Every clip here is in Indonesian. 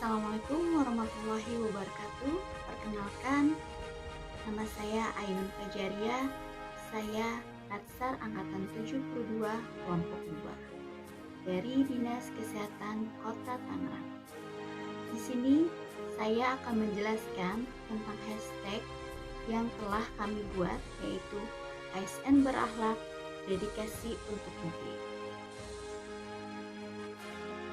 Assalamualaikum warahmatullahi wabarakatuh. Perkenalkan, nama saya Ainun Fajaria. Saya Latsar Angkatan 72 Kelompok 2 dari Dinas Kesehatan Kota Tangerang. Di sini saya akan menjelaskan tentang hashtag yang telah kami buat, yaitu ASN berakhlak, dedikasi untuk negeri.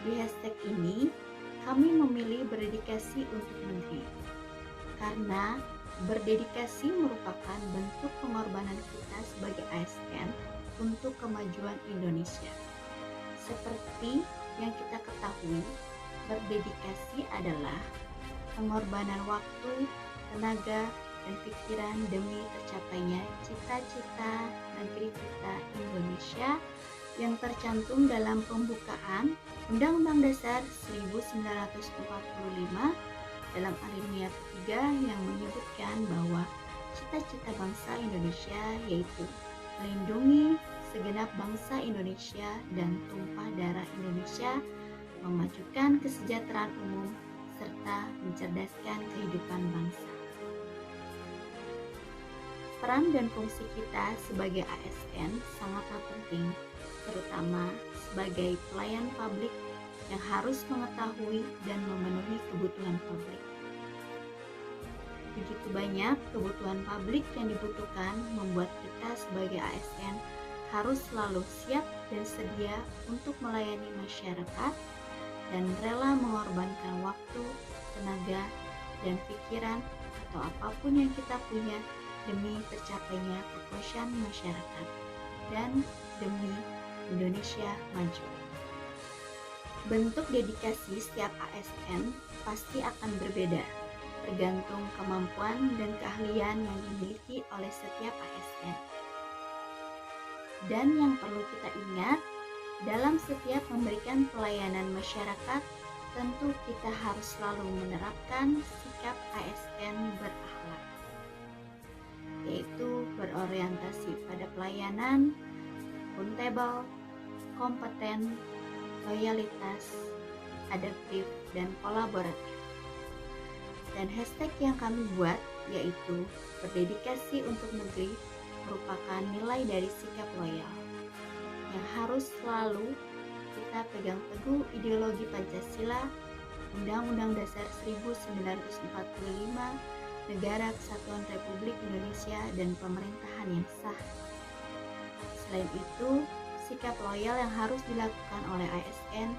Di hashtag ini kami memilih berdedikasi untuk negeri karena berdedikasi merupakan bentuk pengorbanan kita sebagai ASN untuk kemajuan Indonesia. Seperti yang kita ketahui, berdedikasi adalah pengorbanan waktu, tenaga, dan pikiran demi tercapainya cita-cita negeri kita Indonesia yang tercantum dalam pembukaan Undang-Undang Dasar 1945 dalam alinea ketiga yang menyebutkan bahwa cita-cita bangsa Indonesia yaitu melindungi segenap bangsa Indonesia dan tumpah darah Indonesia, memajukan kesejahteraan umum, serta mencerdaskan kehidupan bangsa. Peran dan fungsi kita sebagai ASN sangatlah penting, terutama sebagai pelayan publik yang harus mengetahui dan memenuhi kebutuhan publik. Begitu banyak kebutuhan publik yang dibutuhkan membuat kita sebagai ASN harus selalu siap dan sedia untuk melayani masyarakat dan rela mengorbankan waktu, tenaga, dan pikiran atau apapun yang kita punya demi tercapainya kepuasan masyarakat dan demi Indonesia maju. Bentuk dedikasi setiap ASN pasti akan berbeda, tergantung kemampuan dan keahlian yang dimiliki oleh setiap ASN. Dan yang perlu kita ingat, dalam setiap memberikan pelayanan masyarakat, tentu kita harus selalu menerapkan sikap ASN berakhlak, yaitu berorientasi pada pelayanan, akuntabel, kompeten, loyalitas, adaptif, dan kolaboratif. Dan hashtag yang kami buat yaitu berdedikasi untuk negeri merupakan nilai dari sikap loyal yang harus selalu kita pegang teguh ideologi Pancasila, Undang-Undang Dasar 1945, Negara Kesatuan Republik Indonesia, dan pemerintahan yang sah. Selain itu, sikap loyal yang harus dilakukan oleh ASN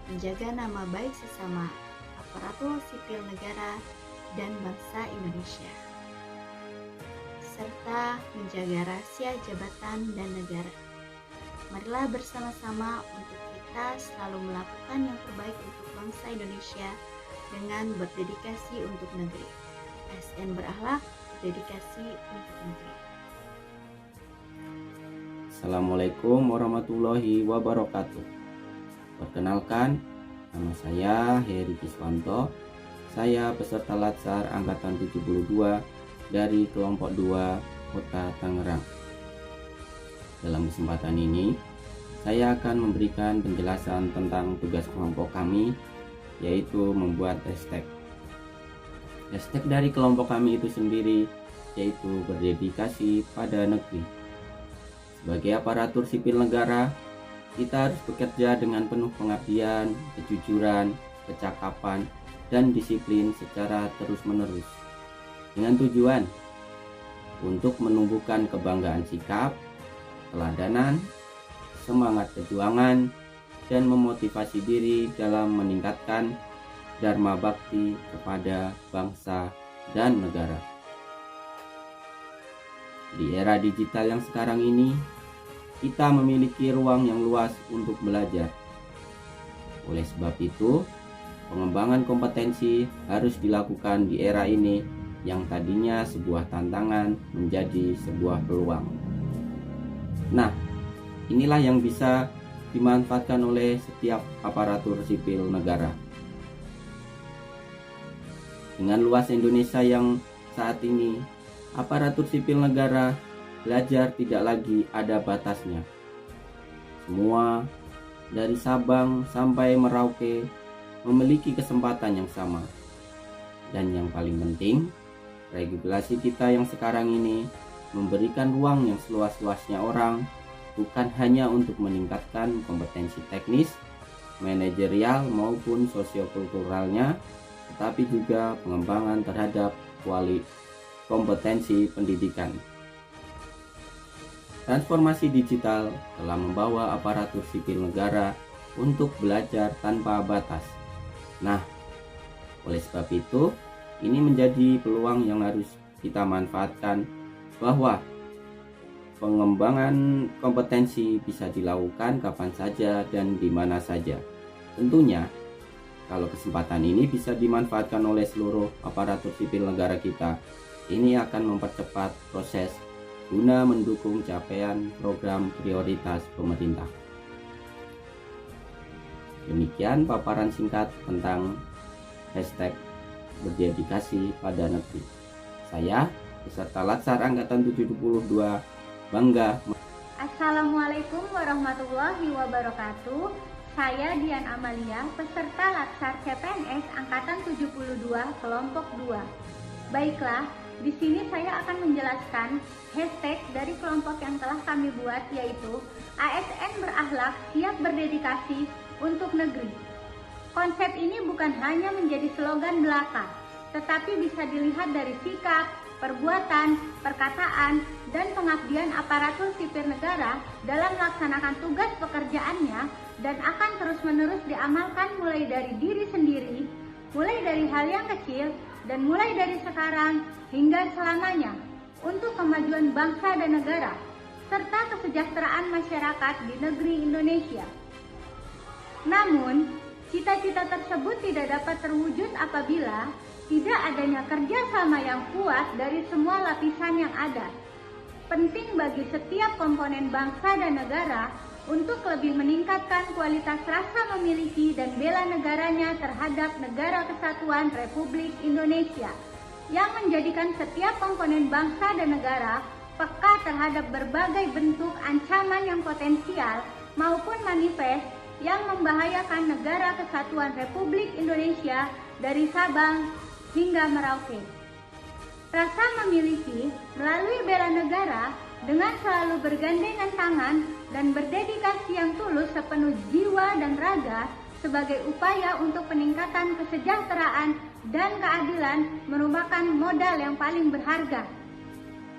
menjaga nama baik sesama aparatur sipil negara dan bangsa Indonesia, serta menjaga rahasia jabatan dan negara. Marilah bersama-sama untuk kita selalu melakukan yang terbaik untuk bangsa Indonesia dengan berdedikasi untuk negeri. ASN berakhlak, dedikasi untuk negeri. Assalamualaikum warahmatullahi wabarakatuh. Perkenalkan, nama saya Heri Kiswanto. Saya peserta Latsar Angkatan 72 dari Kelompok 2 Kota Tangerang. Dalam kesempatan ini, saya akan memberikan penjelasan tentang tugas kelompok kami, yaitu membuat hashtag. Hashtag dari kelompok kami itu sendiri yaitu berdedikasi pada negeri. Sebagai aparatur sipil negara, kita harus bekerja dengan penuh pengabdian, kejujuran, kecakapan, dan disiplin secara terus-menerus dengan tujuan untuk menumbuhkan kebanggaan sikap, keteladanan, semangat perjuangan, dan memotivasi diri dalam meningkatkan dharma bakti kepada bangsa dan negara. Di era digital yang sekarang ini, kita memiliki ruang yang luas untuk belajar. Oleh sebab itu, pengembangan kompetensi harus dilakukan di era ini yang tadinya sebuah tantangan menjadi sebuah peluang. Nah, inilah yang bisa dimanfaatkan oleh setiap aparatur sipil negara. Dengan luas Indonesia yang saat ini, aparatur sipil negara belajar tidak lagi ada batasnya. Semua dari Sabang sampai Merauke memiliki kesempatan yang sama. Dan yang paling penting, regulasi kita yang sekarang ini memberikan ruang yang seluas-luasnya orang, bukan hanya untuk meningkatkan kompetensi teknis, manajerial maupun sosiokulturalnya, tetapi juga pengembangan terhadap kompetensi pendidikan. Transformasi digital telah membawa aparatur sipil negara untuk belajar tanpa batas. Nah, oleh sebab itu, ini menjadi peluang yang harus kita manfaatkan, bahwa pengembangan kompetensi bisa dilakukan kapan saja dan di mana saja. Tentunya, kalau kesempatan ini bisa dimanfaatkan oleh seluruh aparatur sipil negara kita, ini akan mempercepat proses guna mendukung capaian program prioritas pemerintah. Demikian paparan singkat tentang hashtag berdedikasi pada negeri. Saya, peserta Latsar Angkatan 72, bangga. Assalamualaikum warahmatullahi wabarakatuh. Saya Dian Amalia, peserta Latsar CPNS Angkatan 72 Kelompok 2. Baiklah, di sini saya akan menjelaskan hashtag dari kelompok yang telah kami buat, yaitu ASN Berakhlak Siap Berdedikasi untuk Negeri. Konsep ini bukan hanya menjadi slogan belaka, tetapi bisa dilihat dari sikap, perbuatan, perkataan, dan pengabdian aparatur sipil negara dalam melaksanakan tugas pekerjaannya, dan akan terus-menerus diamalkan mulai dari diri sendiri, mulai dari hal yang kecil, dan mulai dari sekarang hingga selamanya untuk kemajuan bangsa dan negara, serta kesejahteraan masyarakat di negeri Indonesia. Namun, cita-cita tersebut tidak dapat terwujud apabila tidak adanya kerjasama yang kuat dari semua lapisan yang ada. Penting bagi setiap komponen bangsa dan negara untuk lebih meningkatkan kualitas rasa memiliki dan bela negaranya terhadap Negara Kesatuan Republik Indonesia, yang menjadikan setiap komponen bangsa dan negara peka terhadap berbagai bentuk ancaman yang potensial maupun manifest yang membahayakan Negara Kesatuan Republik Indonesia dari Sabang hingga Merauke. Rasa memiliki melalui bela negara dengan selalu bergandengan tangan dan berdedikasi yang tulus sepenuh jiwa dan raga sebagai upaya untuk peningkatan kesejahteraan dan keadilan merupakan modal yang paling berharga.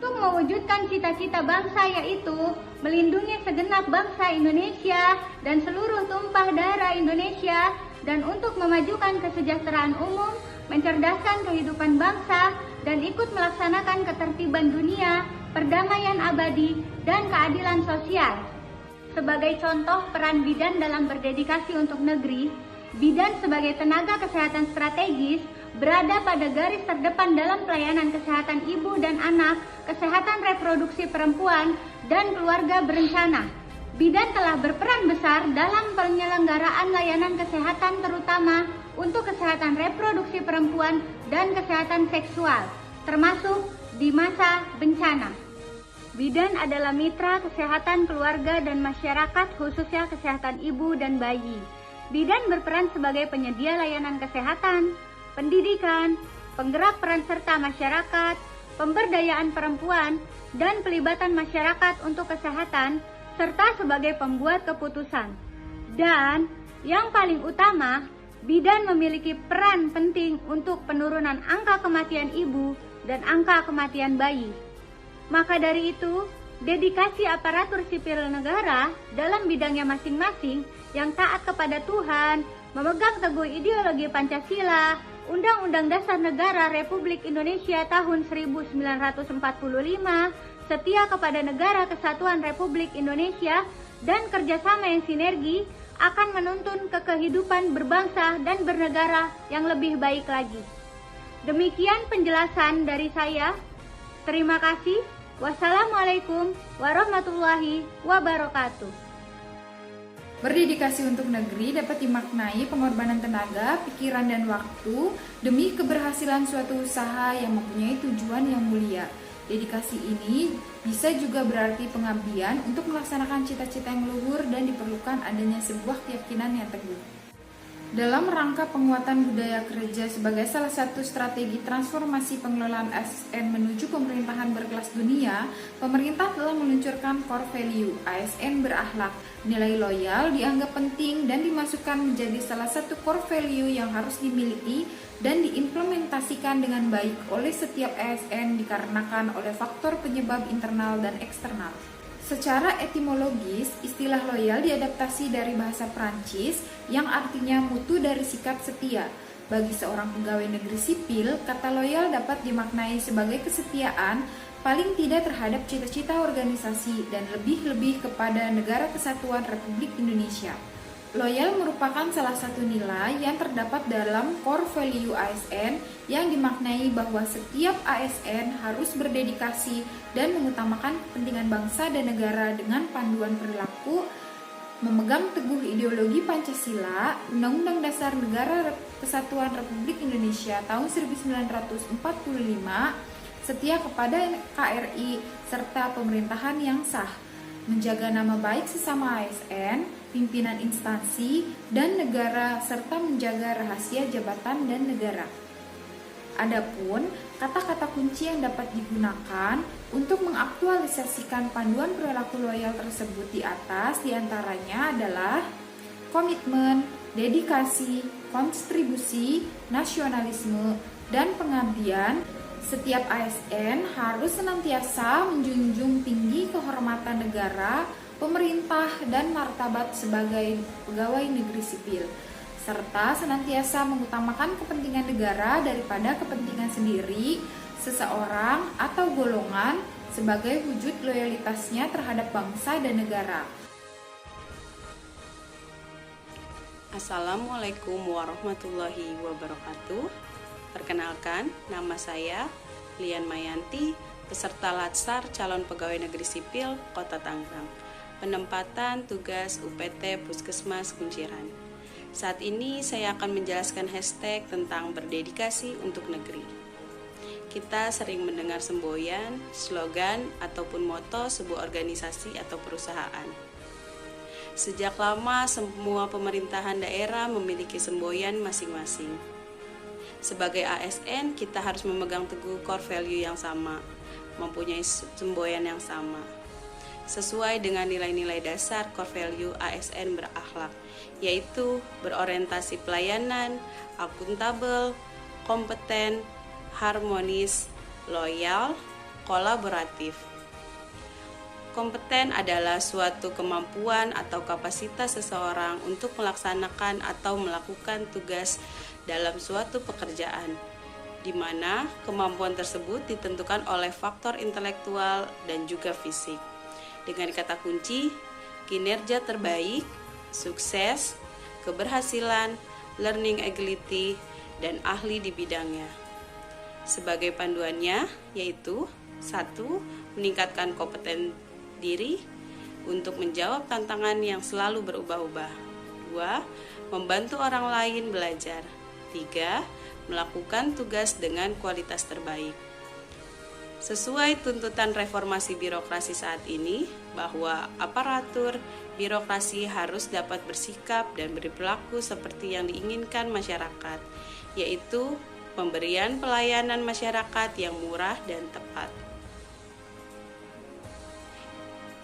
Untuk mewujudkan cita-cita bangsa, yaitu melindungi segenap bangsa Indonesia dan seluruh tumpah darah Indonesia, dan untuk memajukan kesejahteraan umum, mencerdaskan kehidupan bangsa, dan ikut melaksanakan ketertiban dunia, perdamaian abadi, dan keadilan sosial. Sebagai contoh peran bidan dalam berdedikasi untuk negeri, bidan sebagai tenaga kesehatan strategis berada pada garis terdepan dalam pelayanan kesehatan ibu dan anak, kesehatan reproduksi perempuan, dan keluarga berencana. Bidan telah berperan besar dalam penyelenggaraan layanan kesehatan, terutama untuk kesehatan reproduksi perempuan dan kesehatan seksual, termasuk di masa bencana. Bidan adalah mitra kesehatan keluarga dan masyarakat, khususnya kesehatan ibu dan bayi. Bidan berperan sebagai penyedia layanan kesehatan, pendidikan, penggerak peran serta masyarakat, pemberdayaan perempuan, dan pelibatan masyarakat untuk kesehatan, serta sebagai pembuat keputusan. Dan yang paling utama, bidan memiliki peran penting untuk penurunan angka kematian ibu dan angka kematian bayi. Maka dari itu, dedikasi aparatur sipil negara dalam bidangnya masing-masing yang taat kepada Tuhan, memegang teguh ideologi Pancasila, Undang-Undang Dasar Negara Republik Indonesia tahun 1945, setia kepada Negara Kesatuan Republik Indonesia, dan kerjasama yang sinergi akan menuntun ke kehidupan berbangsa dan bernegara yang lebih baik lagi. Demikian penjelasan dari saya. Terima kasih. Wassalamualaikum warahmatullahi wabarakatuh. Berdedikasi untuk negeri dapat dimaknai pengorbanan tenaga, pikiran, dan waktu demi keberhasilan suatu usaha yang mempunyai tujuan yang mulia. Dedikasi ini bisa juga berarti pengabdian untuk melaksanakan cita-cita yang luhur dan diperlukan adanya sebuah keyakinan yang teguh. Dalam rangka penguatan budaya kerja sebagai salah satu strategi transformasi pengelolaan ASN menuju pemerintahan berkelas dunia, pemerintah telah meluncurkan core value ASN berakhlak. Nilai loyal dianggap penting dan dimasukkan menjadi salah satu core value yang harus dimiliki dan diimplementasikan dengan baik oleh setiap ASN dikarenakan oleh faktor penyebab internal dan eksternal. Secara etimologis, istilah loyal diadaptasi dari bahasa Prancis yang artinya mutu dari sikap setia. Bagi seorang pegawai negeri sipil, kata loyal dapat dimaknai sebagai kesetiaan paling tidak terhadap cita-cita organisasi dan lebih-lebih kepada Negara Kesatuan Republik Indonesia. Loyal merupakan salah satu nilai yang terdapat dalam core value ASN yang dimaknai bahwa setiap ASN harus berdedikasi dan mengutamakan kepentingan bangsa dan negara dengan panduan perilaku, memegang teguh ideologi Pancasila, Undang-Undang Dasar Negara Kesatuan Republik Indonesia tahun 1945, setia kepada KRI, serta pemerintahan yang sah, menjaga nama baik sesama ASN, pimpinan instansi, dan negara, serta menjaga rahasia jabatan dan negara. Adapun kata-kata kunci yang dapat digunakan untuk mengaktualisasikan panduan perilaku loyal tersebut di atas diantaranya adalah komitmen, dedikasi, kontribusi, nasionalisme, dan pengabdian. Setiap ASN harus senantiasa menjunjung tinggi kehormatan negara, pemerintah, dan martabat sebagai pegawai negeri sipil, serta senantiasa mengutamakan kepentingan negara daripada kepentingan sendiri, seseorang, atau golongan sebagai wujud loyalitasnya terhadap bangsa dan negara. Assalamualaikum warahmatullahi wabarakatuh. Perkenalkan, nama saya Lian Mayanti, peserta Latsar Calon Pegawai Negeri Sipil Kota Tangerang. Penempatan tugas UPT Puskesmas Kunciran. Saat ini saya akan menjelaskan hashtag tentang berdedikasi untuk negeri. Kita sering mendengar semboyan, slogan, ataupun moto sebuah organisasi atau perusahaan. Sejak lama semua pemerintahan daerah memiliki semboyan masing-masing. Sebagai ASN, kita harus memegang teguh core value yang sama, mempunyai semboyan yang sama, sesuai dengan nilai-nilai dasar core value ASN berakhlak, yaitu berorientasi pelayanan, akuntabel, kompeten, harmonis, loyal, kolaboratif. Kompeten adalah suatu kemampuan atau kapasitas seseorang untuk melaksanakan atau melakukan tugas dalam suatu pekerjaan, di mana kemampuan tersebut ditentukan oleh faktor intelektual dan juga fisik. Dengan kata kunci, kinerja terbaik, sukses, keberhasilan, learning ability, dan ahli di bidangnya. Sebagai panduannya yaitu 1. Meningkatkan kompeten diri untuk menjawab tantangan yang selalu berubah-ubah. 2. Membantu orang lain belajar. 3. Melakukan tugas dengan kualitas terbaik. Sesuai tuntutan reformasi birokrasi saat ini, bahwa aparatur birokrasi harus dapat bersikap dan berperilaku seperti yang diinginkan masyarakat, yaitu pemberian pelayanan masyarakat yang murah dan tepat.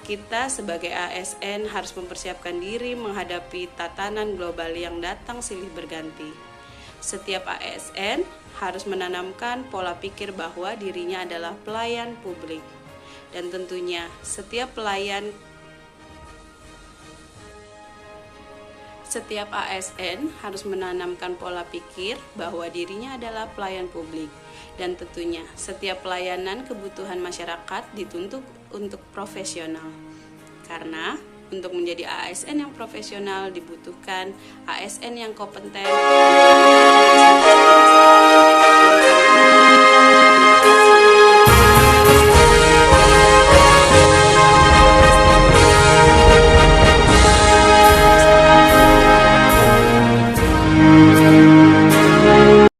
Kita sebagai ASN harus mempersiapkan diri menghadapi tatanan global yang datang silih berganti. Setiap ASN harus menanamkan pola pikir bahwa dirinya adalah pelayan publik. Dan tentunya setiap ASN harus menanamkan pola pikir bahwa dirinya adalah pelayan publik. Dan tentunya setiap pelayanan kebutuhan masyarakat dituntut untuk profesional. Karena untuk menjadi ASN yang profesional dibutuhkan ASN yang kompeten